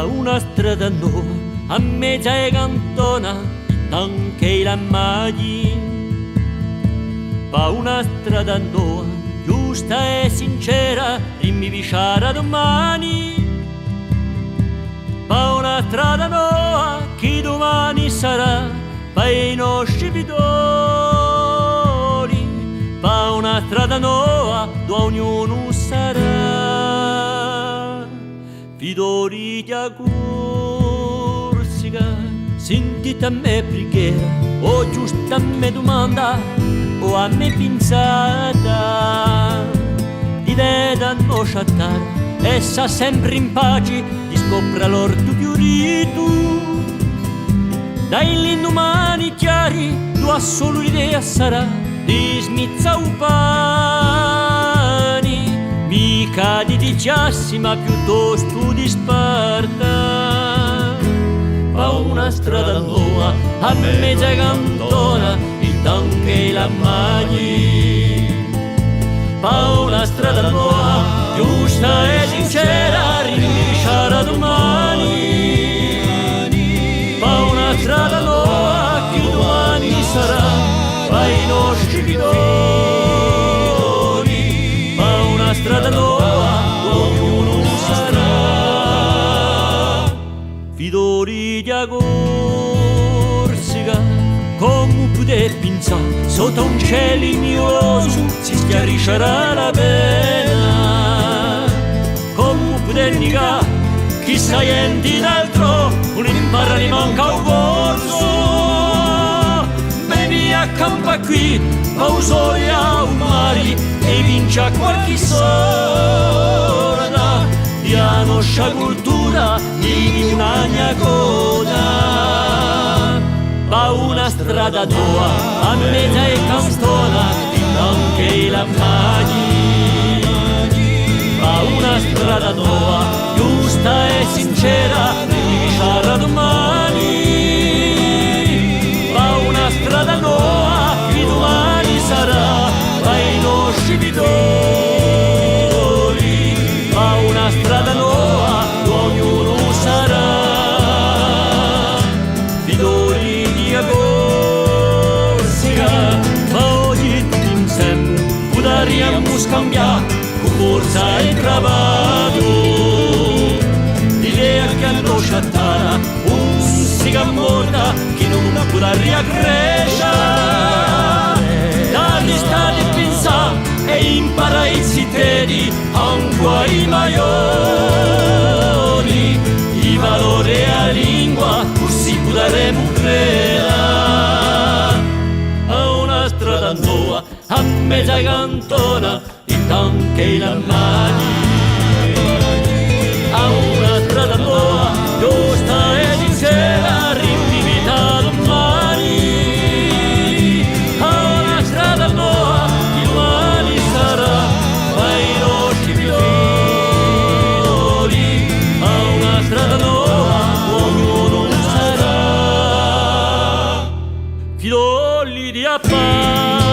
una strada nuova a mezza e cantona anche la maglia. Pa una strada nuova giusta e sincera rimmi vicina domani. Pa una strada nuova che domani sarà pa i nostri figlioli. Pa una strada nuova dove ognuno sarà figlioli di Corsica. Sentite a me preghiera o giusta a me domanda o a me pensata. Di veda no chattare e sa sempre in pace di scopra l'orto fiorito. Dai l'indomani chiari tua solo l'idea sarà di smizza u pani, mica di chiassi ma piuttosto di Sparta. Pa una strada nuova a mezza cantona intanto che la magli. Pa una strada nuova giusta e sincera rinisciara domani. Pa una strada nuova che domani sarà pa i nostri figlioli. Pa una strada nuova ognuno sarà figlioli di Corsica. Come potete pensare sotto un cielo mioso si schiariscerà la pena? Come potete negare chi sa niente d'altro non impara ne manca un corso? Bevi accampa qui pausoi a un mare e vince a qualche sorda di a nostra cultura di una coda. Pa una strada tua a mezza e cantona anche la maglia. Pa una strada tua giusta e sincera vicina domani. Pa una strada nuova che domani sarà pa i nostri figlioli. Pa una strada nuova dove ognuno sarà figlioli di Corsica. Ma oggi insieme potremmo scambiare con forza e bravado l'idea che hanno sciattata un siga morta che non potrà riaccrescere. Dall'estate pensare e impara i siteri anche i maioli i valori a lingua così potremo credere a una strada nuova a mezza cantona anche la maglia. A una strada nuova giusta e sincera rivivita domani. A una strada nuova che domani sarà pa i nostri figlioli. A una strada nuova ognuno sarà figlioli di Appa.